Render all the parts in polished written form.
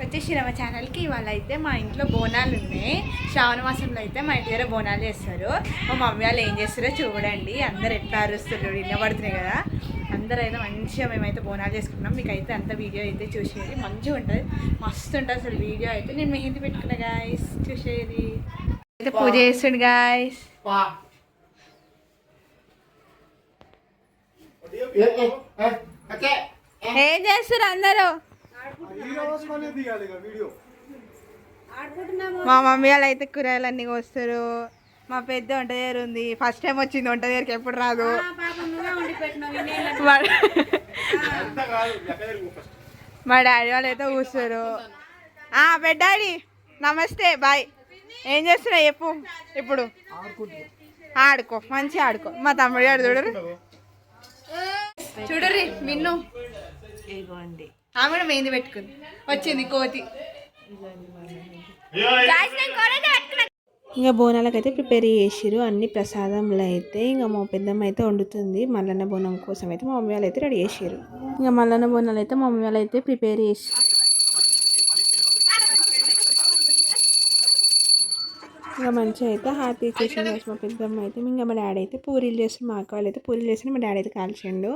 వచ్చేసిన మా ఛానల్కి. ఇవాళ అయితే మా ఇంట్లో బోనాలు ఉన్నాయి. శ్రావణ మాసంలో అయితే మా ఇంటి దగ్గర బోనాలు చేస్తారు. మా మమ్మీ వాళ్ళు ఏం చేస్తారో చూడండి. అందరు ఎట్లా అరుస్తారు, వినబడుతున్నాయి కదా. అందరూ అయితే మంచిగా మేమైతే బోనాలు చేసుకుంటున్నాం. మీకు అయితే అంత వీడియో అయితే చూసేది మంచిగా ఉంటుంది, మస్తు ఉంటుంది అసలు వీడియో అయితే. నేను మెహందీ పెట్టుకున్నా గాయస్, చూసేది అయితే పూజ చేస్తుండు గాయస్. ఏం చేస్తారు అందరూ? మా మమ్మీ వాళ్ళు అయితే కూరగాయలు అన్నీ కోస్తారు. మా పెద్ద వంట దగ్గర ఉంది, ఫస్ట్ టైం వచ్చింది వంట దగ్గరికి, ఎప్పుడు రాదు. మా డాడీ వాళ్ళు అయితే కూర్చోరు. పెద్దాడి నమస్తే బాయ్. ఏం చేస్తున్నా చెప్పు. ఇప్పుడు ఆడుకో, మంచిగా ఆడుకో. మా తమ్ముడు గారు చూడరు చూడరి మిన్ను ఆమె మెహందీ పెట్టుకుంది, వచ్చింది కోతి. ఇంకా బోనాలకైతే ప్రిపేర్ చేసిరు అన్ని ప్రసాదంలో అయితే. ఇంకా మా పెద్దమ్మ అయితే వండుతుంది మల్లన్న బోనం కోసం అయితే. మా మమ్మీ వాళ్ళు అయితే రెడీ చేసారు. ఇంకా మల్లన్న బోనాలు అయితే మా మమ్మీ వాళ్ళు అయితే ప్రిపేర్ చేసి ఇంకా మంచిగా అయితే హ్యాపీ చేసింది మా పెద్దమ్మ అయితే. ఇంకా మా డాడీ అయితే పూరీలు చేస్తుంది, మా అక్క వాళ్ళు అయితే పూరీలు చేస్తుంది, మా డాడీ అయితే కాల్చిండు.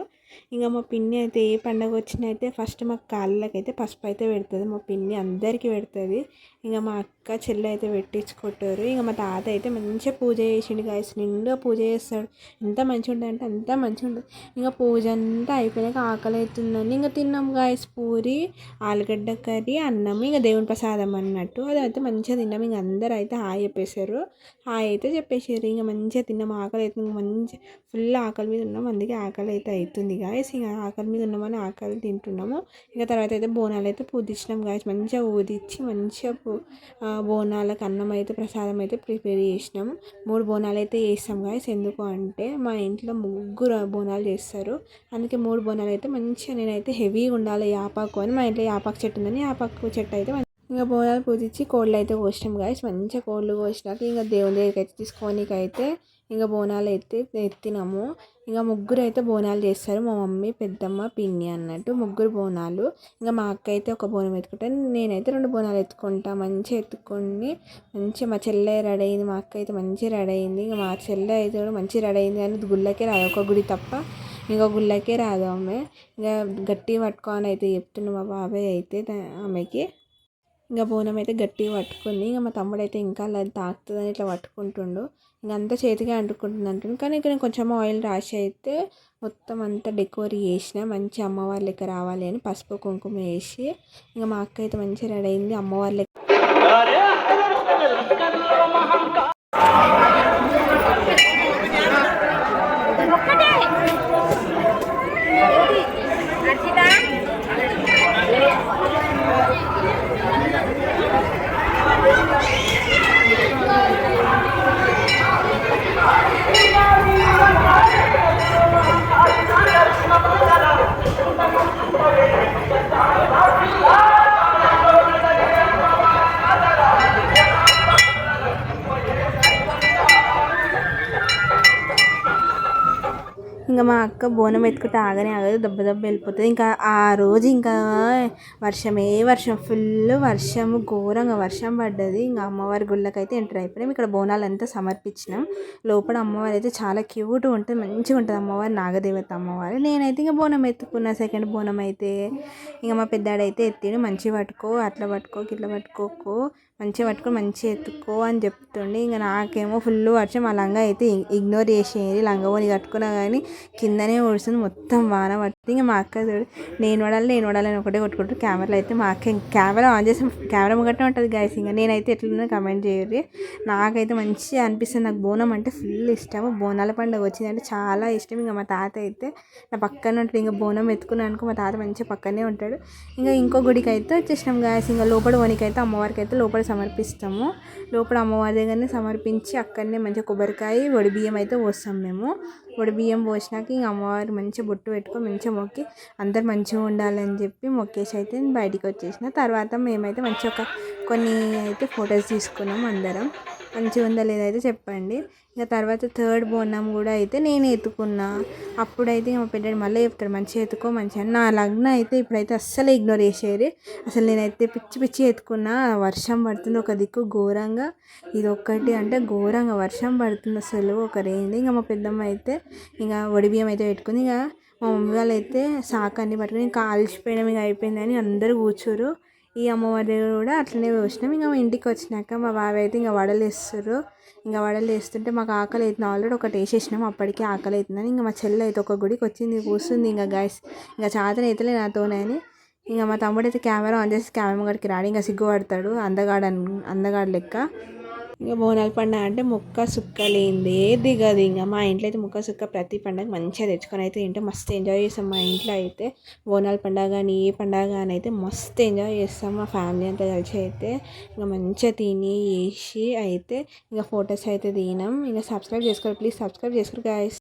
ఇంకా మా పిన్ని అయితే ఏ పండుగ వచ్చినా అయితే ఫస్ట్ మా కాళ్ళకైతే పసుపు అయితే పెడుతుంది. మా పిన్ని అందరికీ పెడుతుంది. ఇంకా మా అక్క చెల్లి అయితే పెట్టించుకుంటారు. ఇంకా మా తాత అయితే మంచిగా పూజ చేసిండు గాయస్, నిండుగా పూజ చేస్తాడు. ఎంత మంచిగా ఉంటుంది అంటే అంత మంచిగా ఉంటుంది. ఇంకా పూజ అంతా అయిపోయాక ఆకలి అవుతుందని ఇంకా తిన్నాం గాయస్. పూరి, ఆలుగడ్డ కర్రీ, అన్నం, ఇంకా దేవుని ప్రసాదం అన్నట్టు అది అయితే మంచిగా తిన్నాం. ఇంకా అందరూ అయితే హాయ్ చెప్పేశారు, హాయ్ అయితే చెప్పేశారు. ఇంకా మంచిగా తిన్నాం. ఆకలి అవుతుంది, మంచి ఫుల్ ఆకలి మీద ఉన్నాం, అందుకే ఆకలి అయితే అవుతుంది గాయస్. ఇంకా ఆకలి మీద ఉన్నామని ఆకలి తింటున్నాము. ఇంకా తర్వాత అయితే బోనాలు అయితే పూజించినాం గాయస్. మంచిగా ఊదిచ్చి మంచిగా బోనాలకు అన్నం అయితే ప్రసాదం అయితే ప్రిపేర్ చేసినాం. 3 బోనాలు అయితే చేస్తాం గాయస్. ఎందుకు అంటే మా ఇంట్లో 3 బోనాలు చేస్తారు, అందుకే 3 బోనాలు అయితే మంచిగా నేనైతే హెవీగా ఉండాలి యాపాకు అని. మా ఇంట్లో యాపాకు చెట్టు ఉందని యాపాకు చెట్టు అయితే ఇంకా బోనాలు పూజించి కోళ్ళు అయితే కోసినాం గాయస్. మంచిగా కోళ్ళు కోసినాక ఇంకా దేవుని దగ్గరికి అయితే తీసుకోనికైతే ఇంకా బోనాలు అయితే ఎత్తినాము. ఇంకా 3 అయితే బోనాలు చేస్తారు, మా మమ్మీ, పెద్దమ్మ, పిన్ని అన్నట్టు 3 బోనాలు. ఇంకా మా అక్క అయితే ఒక బోనం ఎత్తుకుంటాను, నేనైతే 2 బోనాలు ఎత్తుకుంటా. మంచిగా ఎత్తుకొని మంచిగా మా చెల్లె రెడీ అయింది, మా అక్క అయితే మంచిగా రెడీ అయింది. ఇంకా మా చెల్లె అయితే కూడా మంచిగా రెడీ అయింది, కానీ గుళ్ళకే రాదు, ఒక గుడి తప్ప ఇంకా గుళ్ళకే రాదు ఆమె. ఇంకా గట్టి పట్టుకొని అయితే చెప్తుండే మా బాబాయ్ అయితే ఆమెకి. ఇంకా బోనం అయితే గట్టిగా పట్టుకుంది. ఇంకా మా తమ్ముడు అయితే ఇంకా అలా తాకుతుందని ఇట్లా పట్టుకుంటుండు. ఇంకా అంతా చేతిగా అంటుకుంటుంది అంటుంది. కానీ ఇక్కడ కొంచెం ఆయిల్ రాసి అయితే మొత్తం అంతా డెకోర్ చేసిన మంచి అమ్మవారి లెక్క రావాలి అని పసుపు కుంకుమ వేసి ఇంకా మా అక్క అయితే మంచిగా రెడీ అయింది అమ్మవారి లెక్క. ఇంకా మా అక్క బోనం ఎత్తుకుంటే ఆగనే ఆగదు, దెబ్బ వెళ్ళిపోతుంది. ఇంకా ఆ రోజు ఇంకా వర్షం ఫుల్ వర్షము, ఘోరంగా వర్షం పడ్డది. ఇంకా అమ్మవారి గుళ్ళకైతే ఎంటర్ అయిపోయినాం. ఇక్కడ బోనాలు అంతా సమర్పించినాం. లోపల అమ్మవారు అయితే చాలా క్యూట్గా ఉంటుంది, మంచిగా ఉంటుంది అమ్మవారు, నాగదేవత అమ్మవారు. నేనైతే ఇంకా బోనం ఎత్తుకున్నా, సెకండ్ బోనం అయితే ఇంకా మా పెద్దాడైతే ఎత్తిడు. మంచిగా పట్టుకో, అట్లా పట్టుకో, ఇట్లా పట్టుకోకు, మంచిగా పట్టుకొని మంచిగా ఎత్తుకో అని చెప్తుండే. ఇంకా నాకేమో ఫుల్ వర్షం, ఆ లంగా అయితే ఇగ్నోర్ చేసేది. లంగా పోని కట్టుకున్నా కానీ కిందనే ఊడుస్తుంది, మొత్తం వాన పడుతుంది. ఇంకా మా అక్క చూడు నేను పడాలని ఒకటే కొట్టుకుంటారు. కెమెరాలో అయితే మా అక్క కెమెరా ఆన్ చేసి కెమెరా ముగట్టే ఉంటుంది గాయస్. ఇంకా నేనైతే ఎట్లున్నా కమెంట్ చేయరు. నాకైతే మంచిగా అనిపిస్తుంది, నాకు బోనం అంటే ఫుల్ ఇష్టము. బోనాల పండుగ వచ్చిందంటే చాలా ఇష్టం. ఇంకా మా తాత అయితే నా పక్కన ఉంటాడు. ఇంకా బోనం ఎత్తుకున్నాను అనుకో మా తాత మంచిగా పక్కనే ఉంటాడు. ఇంకా ఇంకో గుడికి అయితే వచ్చేసినాం గాయస్. ఇంకా లోపల వనికైతే అమ్మవారికి అయితే లోపల సమర్పిస్తాము. లోపల అమ్మవారి దగ్గరనే సమర్పించి అక్కడనే మంచిగా కొబ్బరికాయ, వడిబియ్యం అయితే పోస్తాం మేము. వడిబియ్యం పోసినాక ఇంక అమ్మవారు మంచిగా బొట్టు పెట్టుకొని మంచిగా మొక్కి అందరు మంచిగా ఉండాలని చెప్పి మొక్కేసి అయితే బయటికి వచ్చేసిన. తర్వాత మేమైతే మంచిగా ఒక కొన్ని అయితే ఫొటోస్ తీసుకున్నాం అందరం. మంచిగా ఉందా లేదా అయితే చెప్పండి. ఇక తర్వాత థర్డ్ బోనం కూడా అయితే నేను ఎత్తుకున్నా. అప్పుడైతే మా పెద్దడు మళ్ళీ చెప్తాడు మంచిగా ఎత్తుకో మంచిగా. నా లగ్న అయితే ఇప్పుడైతే అస్సలు ఇగ్నోర్ చేసేది. అసలు నేనైతే పిచ్చి పిచ్చి ఎత్తుకున్నా. వర్షం పడుతుంది ఒక దిక్కు ఘోరంగా, ఇది ఒక్కటి అంటే ఘోరంగా వర్షం పడుతుంది అసలు ఒక రేంజ్. ఇంకా మా పెద్దమ్మ అయితే ఇంకా బియ్యం అయితే పెట్టుకుంది. ఇక మా మమ్మీ వాళ్ళు అయితే సాకాన్ని పట్టుకుని ఇంకా అలసిపోయినాం, ఇక అయిపోయిందని అందరూ కూర్చోరు. ఈ అమ్మవారి దగ్గర కూడా అట్లనే చూసినాం. ఇంకా మా ఇంటికి వచ్చినాక మా బాబాయ్ అయితే ఇంకా వడలు వేస్తారు. ఇంకా వడలు వేస్తుంటే మాకు ఆకలి అవుతుంది. ఆల్రెడీ ఒకటి వేసేసినాం, అప్పటికే ఆకలి అవుతుందని. ఇంకా మా చెల్లి అయితే ఒక గుడికి వచ్చింది కూర్చుంది. ఇంకా గైస్ ఇంకా చాతన అవుతలే నాతోనే అని. ఇంకా మా తమ్ముడు అయితే కెమెరా ఆన్ చేసి కెమెరా గడికి రాడు, ఇంకా సిగ్గుపడతాడు అందగాడు లెక్క. ఇంకా బోనాల పండుగ అంటే ముక్క సుక్క లేనిదే దిగదు. ఇంకా మా ఇంట్లో అయితే ముక్క సుక్క ప్రతి పండుగ మంచిగా తెచ్చుకొని అయితే తింటే మస్తు ఎంజాయ్ చేస్తాం. మా ఇంట్లో అయితే బోనాల పండుగ కానీ ఏ పండుగ కానీ అయితే మస్తు ఎంజాయ్ చేస్తాం మా ఫ్యామిలీ అంతా కలిసి అయితే. ఇంకా మంచిగా తిని వేసి అయితే ఇంకా ఫొటోస్ అయితే దిగినాం. ఇంకా సబ్స్క్రైబ్ చేసుకోరు, ప్లీజ్ సబ్స్క్రైబ్ చేసుకోరు గైస్.